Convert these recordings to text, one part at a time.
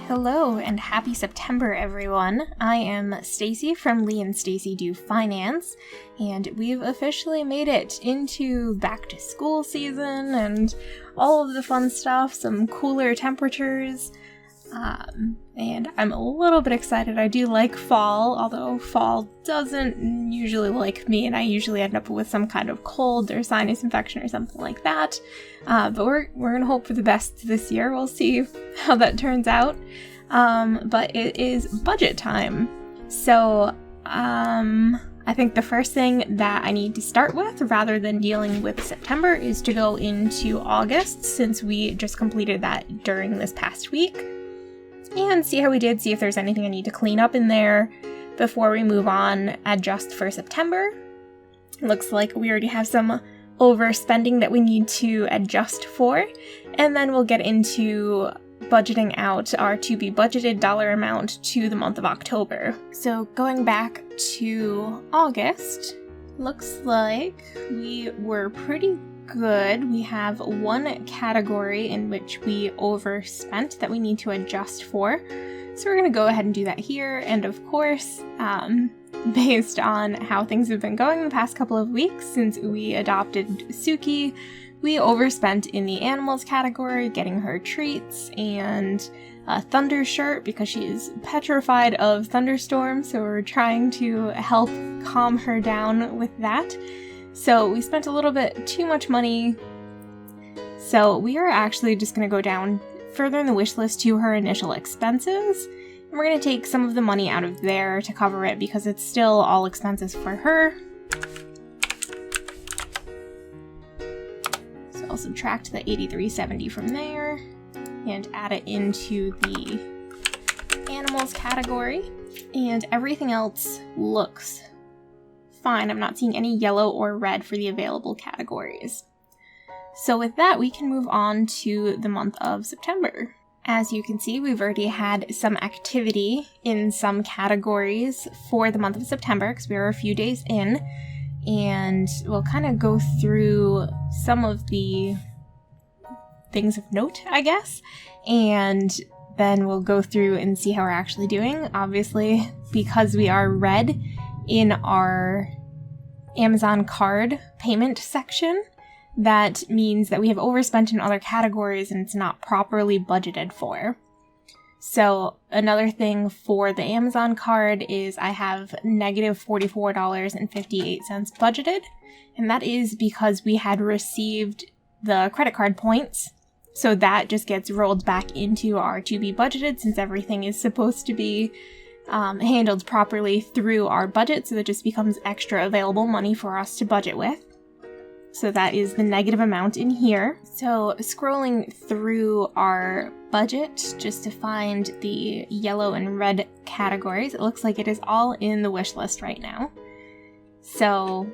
Hello and happy September, everyone. I am Stacy from Lee and Stacy Do Finance, and we've officially made it into back to school season and all of the fun stuff, some cooler temperatures, and I'm a little bit excited. I do like fall, although fall doesn't usually like me, and I usually end up with some kind of cold or sinus infection or something like that. But we're gonna hope for the best this year. We'll see how that turns out. But it is budget time. So, I think the first thing that I need to start with, rather than dealing with September, is to go into August, since we just completed that during this past week, and see how we did, see if there's anything I need to clean up in there before we move on, adjust for September. Looks like we already have some overspending that we need to adjust for, and then we'll get into budgeting out our to be budgeted dollar amount to the month of October. So going back to August, looks like we were pretty good. We have one category in which we overspent that we need to adjust for. So we're going to go ahead and do that here. And of course, based on how things have been going the past couple of weeks since we adopted Suki, we overspent in the animals category, getting her treats and a thunder shirt because she is petrified of thunderstorms, so we're trying to help calm her down with that. So we spent a little bit too much money, so we are actually just going to go down further in the wish list to her initial expenses, and we're going to take some of the money out of there to cover it because it's still all expenses for her. So I'll subtract the $83.70 from there and add it into the animals category, and everything else looks fine. I'm not seeing any yellow or red for the available categories. So with that, we can move on to the month of September. As you can see, we've already had some activity in some categories for the month of September because we are a few days in, and we'll kind of go through some of the things of note, I guess, and then we'll go through and see how we're actually doing. Obviously, because we are red in our Amazon card payment section, that means that we have overspent in other categories and it's not properly budgeted for. So another thing for the Amazon card is I have negative $44.58 budgeted, and that is because we had received the credit card points. So that just gets rolled back into our to be budgeted, since everything is supposed to be handled properly through our budget, so that just becomes extra available money for us to budget with. So that is the negative amount in here. So scrolling through our budget just to find the yellow and red categories, it looks like it is all in the wish list right now. So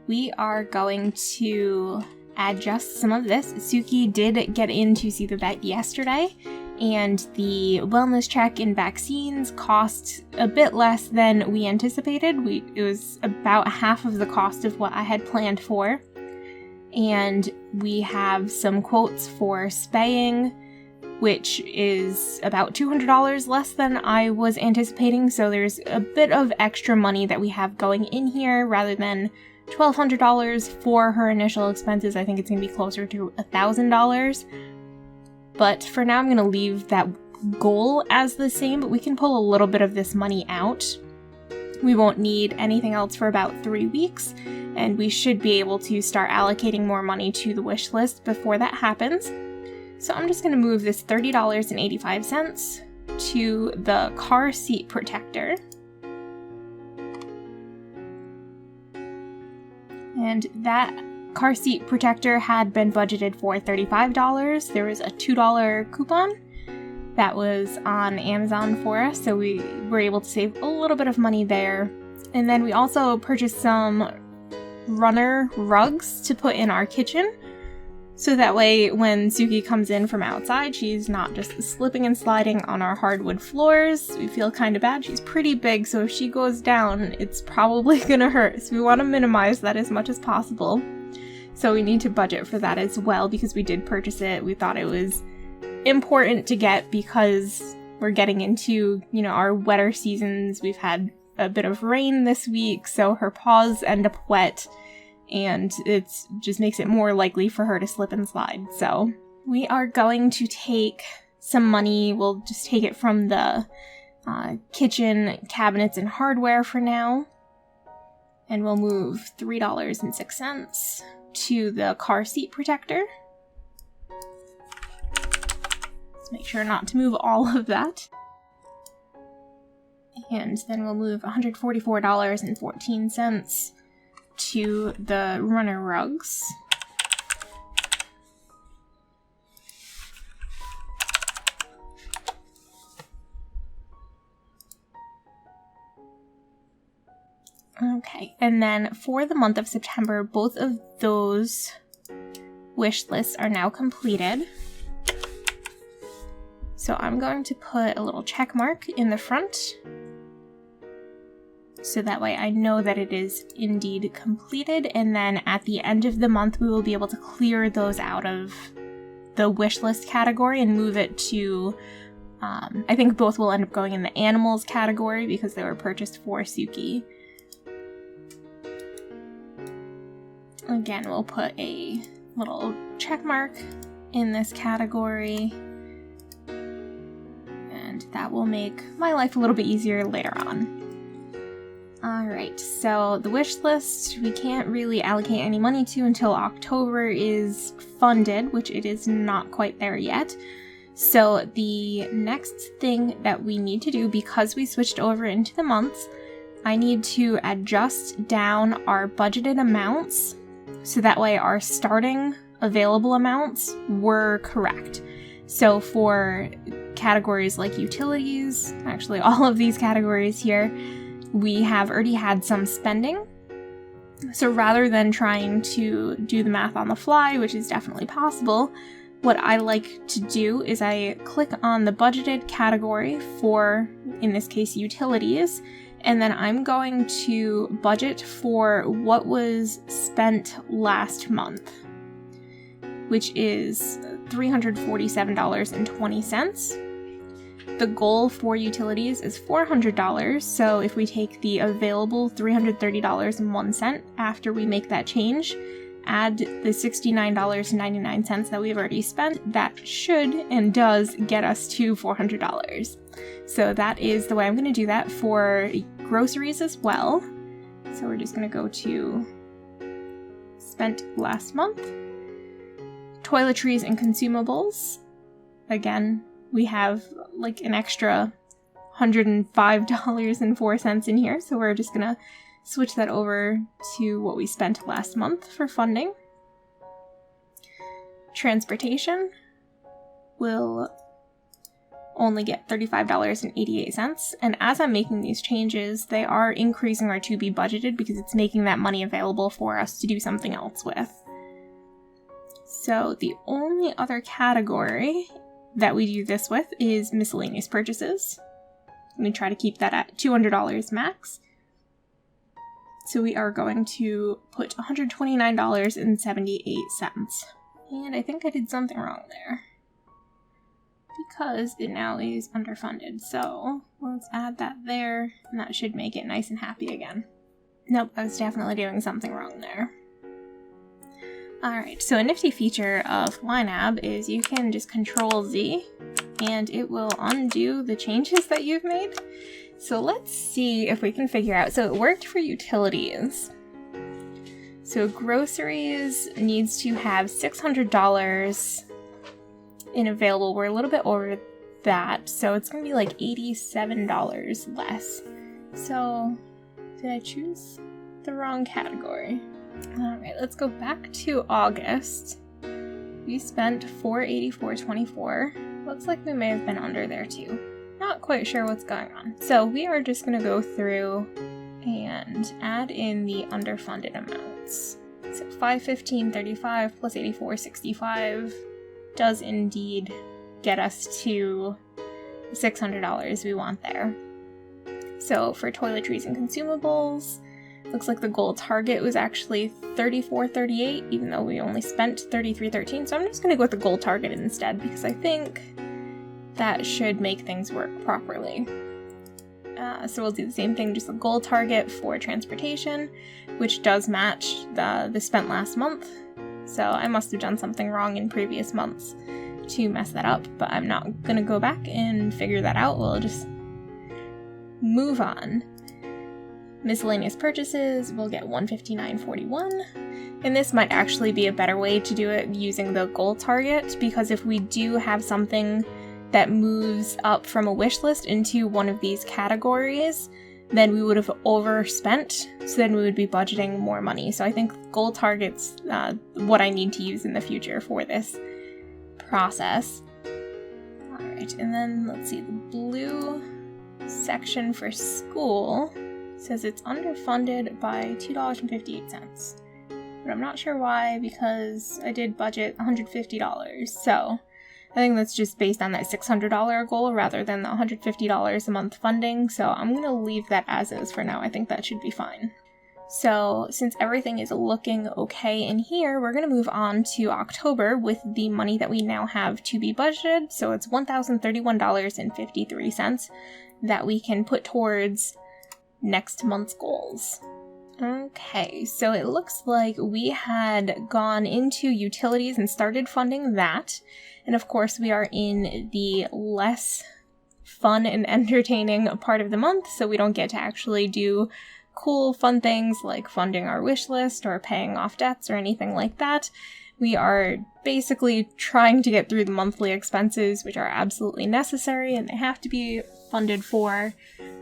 we are going to adjust some of this. Suki did get in to see the vet yesterday, and the wellness check and vaccines cost a bit less than we anticipated. It was about half of the cost of what I had planned for. And we have some quotes for spaying, which is about $200 less than I was anticipating. So there's a bit of extra money that we have going in here rather than $1,200 for her initial expenses. I think it's going to be closer to $1,000. But for now, I'm going to leave that goal as the same, but we can pull a little bit of this money out. We won't need anything else for about 3 weeks, and we should be able to start allocating more money to the wish list before that happens. So I'm just going to move this $30.85 to the car seat protector. And that car seat protector had been budgeted for $35. There was a $2 coupon that was on Amazon for us, so we were able to save a little bit of money there. And then we also purchased some runner rugs to put in our kitchen, so that way when Suki comes in from outside, she's not just slipping and sliding on our hardwood floors. We feel kind of bad. She's pretty big, so if she goes down, it's probably gonna hurt. So we want to minimize that as much as possible. So we need to budget for that as well, because we did purchase it. We thought it was important to get because we're getting into, you know, our wetter seasons. We've had a bit of rain this week, so her paws end up wet, and it just makes it more likely for her to slip and slide. So we are going to take some money. We'll just take it from the kitchen cabinets and hardware for now. And we'll move $3.06 to the car seat protector. Let's make sure not to move all of that. And then we'll move $144.14 to the runner rugs. Okay, and then for the month of September, both of those wish lists are now completed. So I'm going to put a little check mark in the front, so that way I know that it is indeed completed, and then at the end of the month we will be able to clear those out of the wish list category and move it to, I think both will end up going in the animals category because they were purchased for Suki. Again, we'll put a little check mark in this category, and that will make my life a little bit easier later on. Alright, so the wish list we can't really allocate any money to until October is funded, which it is not quite there yet. So the next thing that we need to do, because we switched over into the months, I need to adjust down our budgeted amounts so that way our starting available amounts were correct. So for categories like utilities, actually all of these categories here, we have already had some spending. So rather than trying to do the math on the fly, which is definitely possible, what I like to do is I click on the budgeted category for, in this case, utilities, and then I'm going to budget for what was spent last month, which is $347.20. The goal for utilities is $400, so if we take the available $330.01 after we make that change, add the $69.99 that we've already spent, that should and does get us to $400. So that is the way I'm going to do that for groceries as well. So we're just going to go to spent last month. Toiletries and consumables. Again, we have like an extra $105.04 in here, so we're just going to switch that over to what we spent last month for funding. Transportation will only get $35.88, and as I'm making these changes, they are increasing our to be budgeted because it's making that money available for us to do something else with. So the only other category that we do this with is miscellaneous purchases. We try to keep that at $200 max. So we are going to put $129.78. And I think I did something wrong there, because it now is underfunded. So let's add that there, and that should make it nice and happy again. Nope, I was definitely doing something wrong there. Alright, so a nifty feature of YNAB is you can just Control-Z, and it will undo the changes that you've made. So let's see if we can figure out. So it worked for utilities. So groceries needs to have $600 in available. We're a little bit over that, so it's going to be like $87 less. So did I choose the wrong category? Alright, let's go back to August. We spent $484.24. Looks like we may have been under there too. Not quite sure what's going on. So we are just going to go through and add in the underfunded amounts. So $515.35 plus $84.65 does indeed get us to the $600 we want there. So for toiletries and consumables, Looks like the goal target was actually $34.38, even though we only spent $33.13. So I'm just going to go with the goal target instead, because I think that should make things work properly. So we'll do the same thing, just a goal target for transportation, which does match the spent last month. So I must have done something wrong in previous months to mess that up, but I'm not going to go back and figure that out. We'll just move on. Miscellaneous purchases, we'll get $159.41. And this might actually be a better way to do it using the goal target, because if we do have something that moves up from a wish list into one of these categories, then we would have overspent, so then we would be budgeting more money. So I think goal target's what I need to use in the future for this process. Alright, and then let's see, the blue section for school says it's underfunded by $2.58. But I'm not sure why, because I did budget $150, so I think that's just based on that $600 goal rather than the $150 a month funding, so I'm going to leave that as is for now. I think that should be fine. So since everything is looking okay in here, we're going to move on to October with the money that we now have to be budgeted. So it's $1,031.53 that we can put towards next month's goals. Okay, so it looks like we had gone into utilities and started funding that. And of course, we are in the less fun and entertaining part of the month, so we don't get to actually do cool, fun things like funding our wish list or paying off debts or anything like that. We are basically trying to get through the monthly expenses, which are absolutely necessary and they have to be funded for,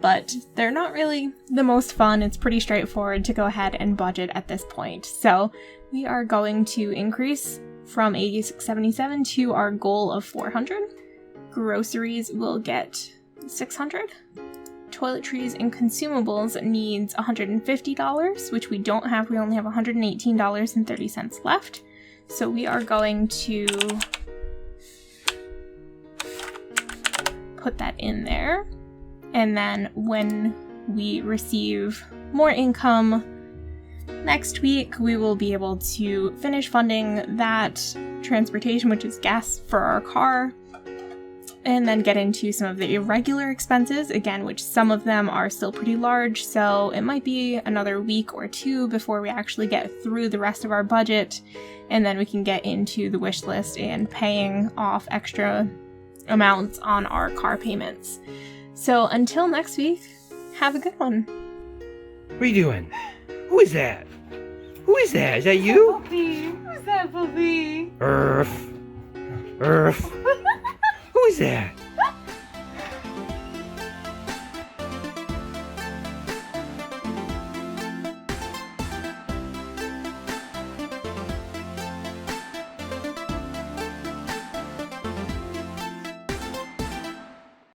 but they're not really the most fun. It's pretty straightforward to go ahead and budget at this point. So we are going to increase from $86.77 to our goal of $400. Groceries will get $600. Toiletries and consumables needs $150, which we don't have. We only have $118.30 left. So we are going to put that in there. And then when we receive more income next week, we will be able to finish funding that transportation, which is gas for our car, and then get into some of the irregular expenses, again, which some of them are still pretty large, so it might be another week or two before we actually get through the rest of our budget, and then we can get into the wish list and paying off extra amounts on our car payments. So until next week, have a good one. What are you doing? Who is that? Who is that? Is that you? Puppy. Who's that, puppy? Earth.